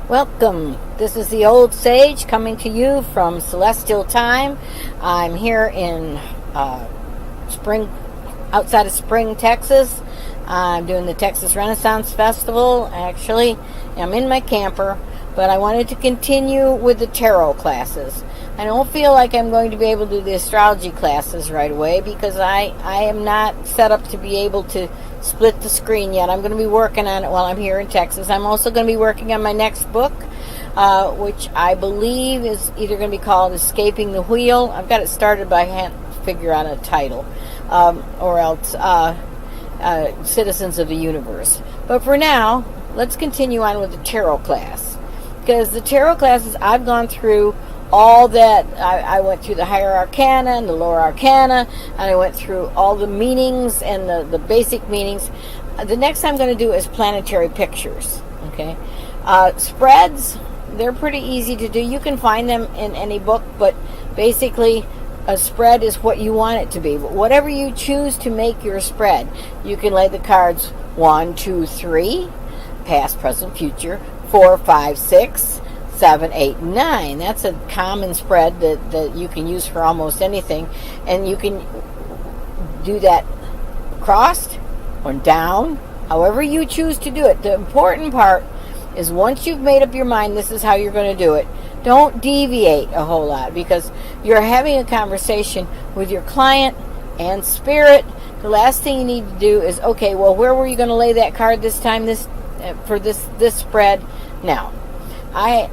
Welcome. This is the Old Sage coming to you from Celestial Time. I'm here in outside of Spring, Texas. I'm doing the Texas Renaissance Festival. Actually, I'm in my camper, but I wanted to continue with the tarot classes. I don't feel like I'm going to be able to do the astrology classes right away because I am not set up to be able to split the screen yet. I'm going to be working on it while I'm here in Texas. I'm also going to be working on my next book, which I believe is either going to be called Escaping the Wheel. I've got it started, but I can't figure out a title, or else Citizens of the Universe. But for now, let's continue on with the tarot class, because the tarot classes I've gone through all that. I went through the higher arcana and the lower arcana, and I went through all the meanings and the basic meanings. The next I'm going to do is planetary pictures. Okay, spreads, they're pretty easy to do. You can find them in any book, but basically a spread is what you want it to be. Whatever you choose to make your spread, you can lay the cards 1, 2, 3, past, present, future, 4, 5, 6, 7, 8, 9. That's a common spread that you can use for almost anything, and you can do that crossed or down, however you choose to do it. The important part is once you've made up your mind this is how you're going to do it, don't deviate a whole lot, because you're having a conversation with your client and spirit. The last thing you need to do is, okay, well, where were you going to lay that card this time, for this spread? Now,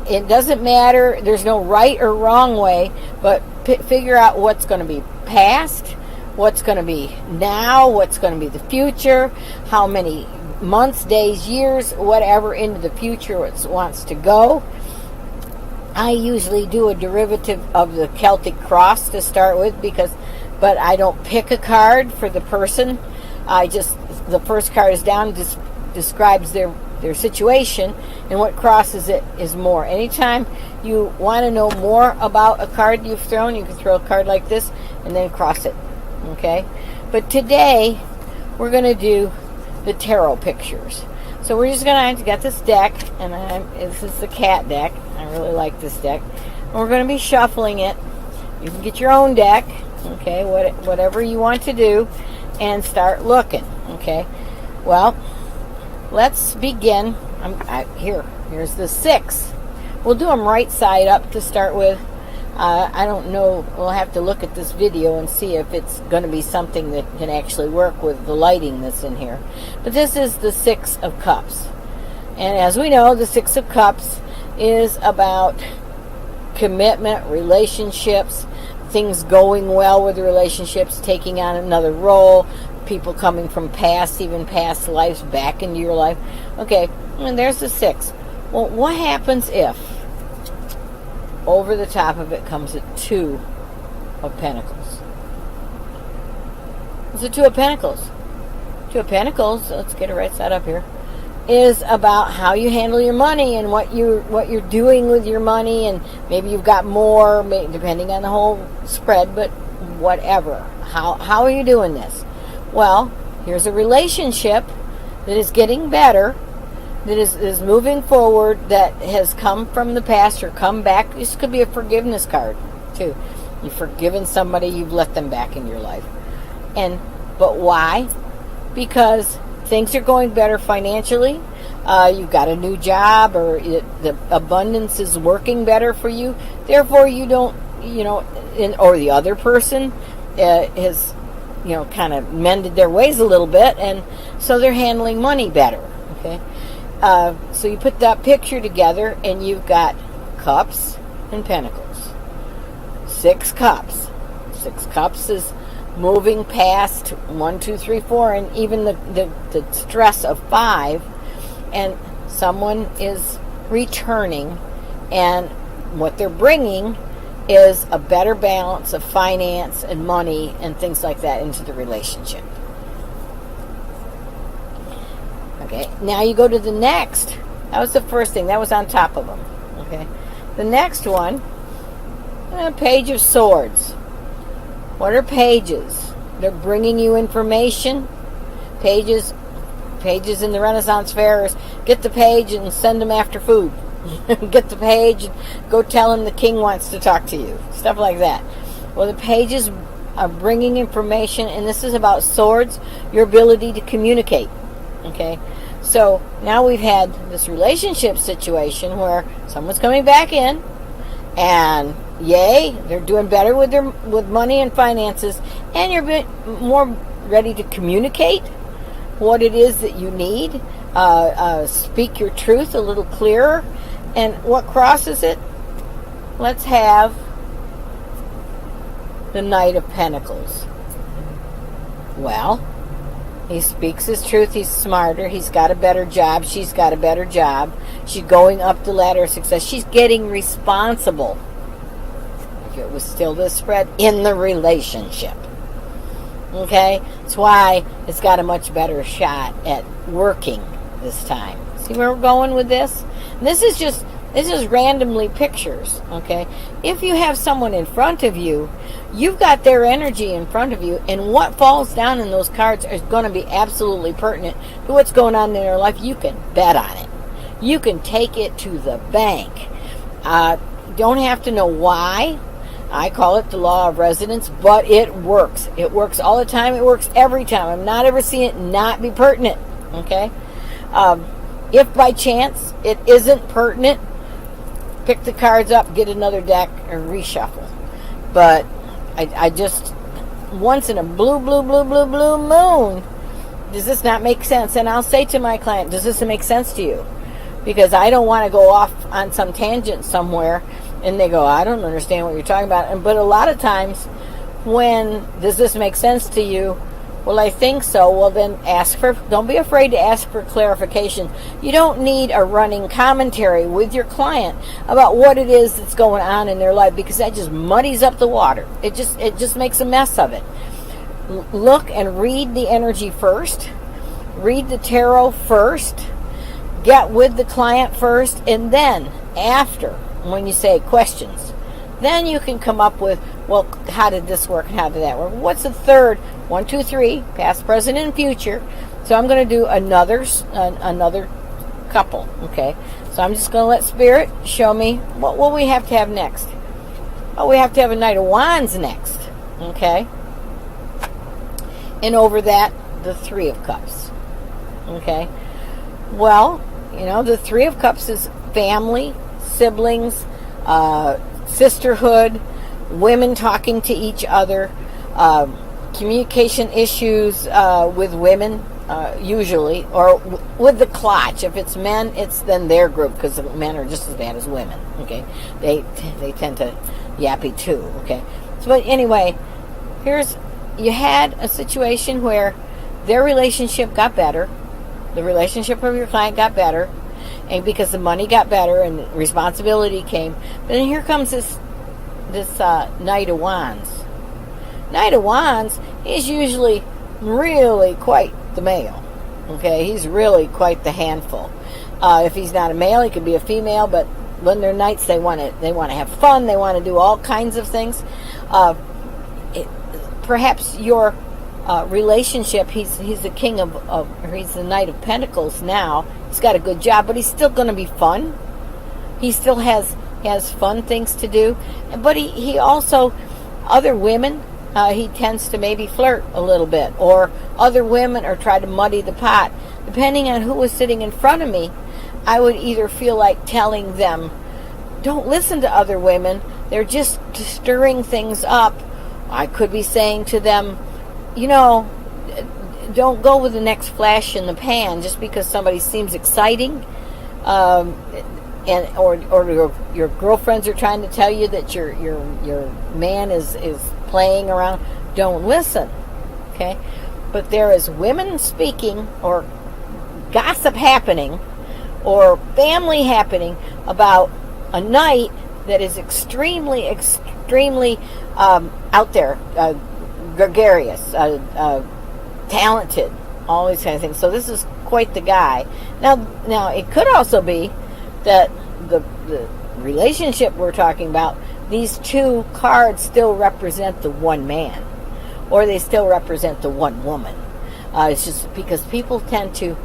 it doesn't matter. There's no right or wrong way, but figure out what's going to be past, what's going to be now, what's going to be the future, how many months, days, years, whatever into the future it wants to go. I usually do a derivative of the Celtic cross to start with, but I don't pick a card for the person. The first card is down, just describes their situation, and what crosses it is more. Anytime you want to know more about a card you've thrown, you can throw a card like this and then cross it. Okay? But today we're going to do the tarot pictures. So we're just going to get this deck, and this is the cat deck. I really like this deck. And we're going to be shuffling it. You can get your own deck, okay, whatever you want to do, and start looking. Okay? Well, let's begin. Here's the 6. We'll do them right side up to start with. I don't know. We'll have to look at this video and see if it's going to be something that can actually work with the lighting that's in here. But this is the 6 of Cups. And as we know, the 6 of Cups is about commitment, relationships, things going well with the relationships, taking on another role, people coming from even past lives back into your life. Okay, and there's the 6. Well, what happens if over the top of it comes a 2 of Pentacles? It's a 2 of Pentacles. 2 of Pentacles, let's get it right side up here, is about how you handle your money and what you're doing with your money, and maybe you've got more, depending on the whole spread, but whatever. How are you doing this? Well, here's a relationship that is getting better, that is moving forward, that has come from the past or come back. This could be a forgiveness card, too. You've forgiven somebody, you've let them back in your life. But why? Because things are going better financially. You've got a new job, or the abundance is working better for you. Therefore, you don't, or the other person has, kind of mended their ways a little bit, and so they're handling money better. Okay, so you put that picture together, and you've got Cups and Pentacles. 6 Cups. 6 Cups is moving past 1, 2, 3, 4, and even the stress of 5, and someone is returning, and what they're bringing is a better balance of finance and money and things like that into the relationship. Okay, now you go to the next. That was the first thing. That was on top of them. Okay, the next one, Page of Swords. What are pages? They're bringing you information. Pages in the Renaissance Fair is get the page and send them after food. Get the page, go tell him the king wants to talk to you. Stuff like that. Well, the pages are bringing information, and this is about swords, your ability to communicate. Okay? So now we've had this relationship situation where someone's coming back in, and yay, they're doing better with money and finances, and you're a bit more ready to communicate what it is that you need. Speak your truth a little clearer. And what crosses it? Let's have the Knight of Pentacles. Well, he speaks his truth. He's smarter. He's got a better job. She's got a better job. She's going up the ladder of success. She's getting responsible. If it was still this spread, in the relationship. Okay? That's why it's got a much better shot at working this time. See where we're going with this? And this is randomly pictures. Okay? If you have someone in front of you, you've got their energy in front of you, and what falls down in those cards is going to be absolutely pertinent to what's going on in their life. You can bet on it. You can take it to the bank. Don't have to know why. I call it the law of resonance, but it works. It works all the time. It works every time. I'm not ever seeing it not be pertinent. Okay? If by chance it isn't pertinent, pick the cards up, get another deck, and reshuffle. But I just, once in a blue moon, does this not make sense? And I'll say to my client, does this make sense to you? Because I don't want to go off on some tangent somewhere, and they go, I don't understand what you're talking about. But a lot of times, when does this make sense to you? Well, I think so. Well, then don't be afraid to ask for clarification. You don't need a running commentary with your client about what it is that's going on in their life, because that just muddies up the water. It just makes a mess of it. Look and read the energy first. Read the tarot first. Get with the client first, and then after, when you say questions, then you can come up with, well, how did this work? How did that work? What's the third? 1, 2, 3, past, present, and future. So I'm going to do another couple. Okay. So I'm just going to let Spirit show me what we have to have next. Oh, we have to have a Knight of Wands next. Okay. And over that, the Three of Cups. Okay. Well, the Three of Cups is family, siblings, sisterhood, women talking to each other, communication issues with women, usually, or with the clutch. If it's men, it's then their group, because men are just as bad as women. Okay, they tend to yappy too. Okay, so but anyway, you had a situation where their relationship got better, the relationship of your client got better, and because the money got better and responsibility came. But then here comes this Knight of Wands. Knight of Wands is usually really quite the male. Okay, he's really quite the handful. If he's not a male, he could be a female. But when they're knights, they want to have fun. They want to do all kinds of things. Perhaps your relationship, he's the king he's the Knight of Pentacles now. He's got a good job, but he's still going to be fun. He still has fun things to do, but he also, other women, he tends to maybe flirt a little bit, or other women, or try to muddy the pot. Depending on who was sitting in front of me, I would either feel like telling them, don't listen to other women, they're just stirring things up. I could be saying to them, don't go with the next flash in the pan just because somebody seems exciting, or your girlfriends are trying to tell you that your man is playing around. Don't listen. Okay? But there is women speaking, or gossip happening, or family happening about a knight that is extremely out there, gregarious, talented, all these kind of things. So this is quite the guy. Now it could also be that the relationship we're talking about, these two cards still represent the one man, or they still represent the one woman. It's just because people tend to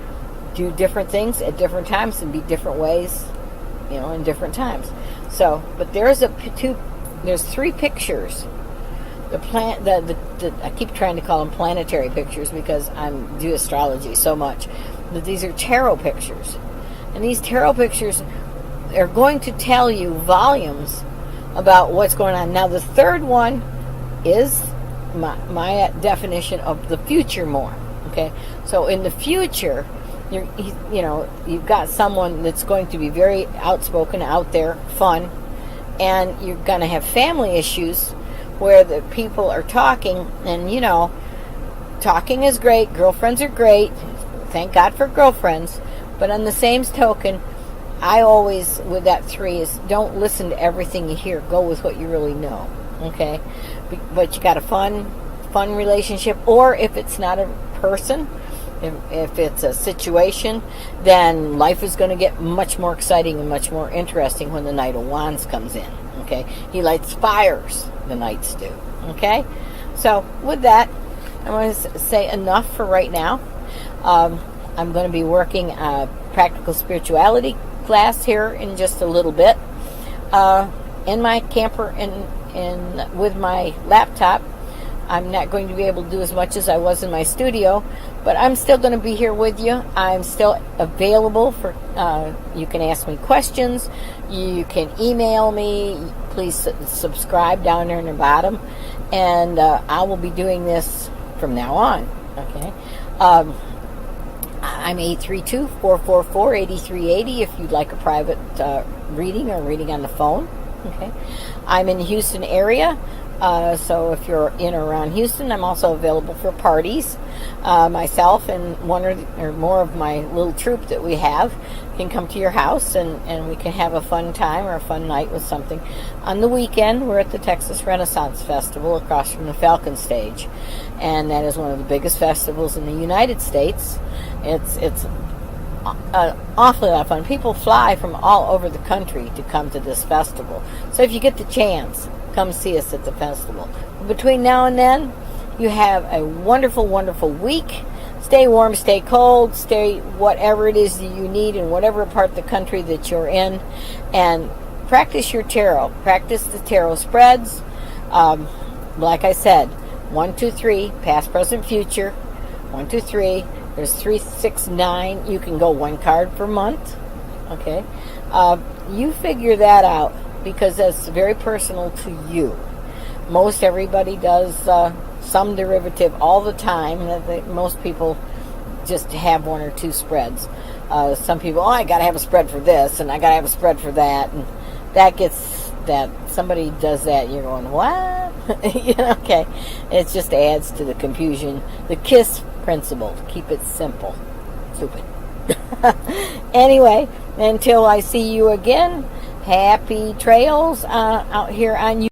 do different things at different times and be different ways. in different times. So, but there's three pictures. I keep trying to call them planetary pictures because I do astrology so much. But these are tarot pictures. And these tarot pictures are going to tell you volumes about what's going on. Now, the third one is my definition of the future more. Okay? So, in the future, you've got someone that's going to be very outspoken, out there, fun, and you're going to have family issues where the people are talking, and talking is great, girlfriends are great, thank God for girlfriends, but on the same token, I always, with that 3, is don't listen to everything you hear, go with what you really know, okay? But you got a fun relationship, or if it's not a person, if it's a situation, then life is going to get much more exciting and much more interesting when the Knight of Wands comes in, okay? He lights fires, the Knights do, okay? So, with that, I'm going to say enough for right now. I'm going to be working a practical spirituality class here in just a little bit. In my camper and with my laptop, I'm not going to be able to do as much as I was in my studio, but I'm still going to be here with you. I'm still available for, you can ask me questions, you can email me, please subscribe down there in the bottom, and I will be doing this from now on, okay? I'm 832-444-8380 if you'd like a private reading or reading on the phone, okay? I'm in the Houston area. So if you're in or around Houston, I'm also available for parties. Myself and one or more of my little troupe that we have can come to your house and we can have a fun time or a fun night with something. On the weekend, we're at the Texas Renaissance Festival across from the Falcon Stage. And that is one of the biggest festivals in the United States. It's an awfully lot of fun. People fly from all over the country to come to this festival. So if you get the chance, come see us at the festival. Between now and then, you have a wonderful, wonderful week. Stay warm, stay cold, stay whatever it is that you need in whatever part of the country that you're in. And practice your tarot. Practice the tarot spreads. Like I said, 1, 2, 3, past, present, future. 1, 2, 3. There's 3, 6, 9. You can go 1 card per month. Okay? You figure that out, because that's very personal to you. Most everybody does some derivative all the time. Most people just have 1 or 2 spreads. Some people, I got to have a spread for this, and I got to have a spread for that, and that gets that. Somebody does that, you're going, what? Okay. It just adds to the confusion. The KISS principle. Keep it simple. Stupid. Anyway, until I see you again, happy trails out here on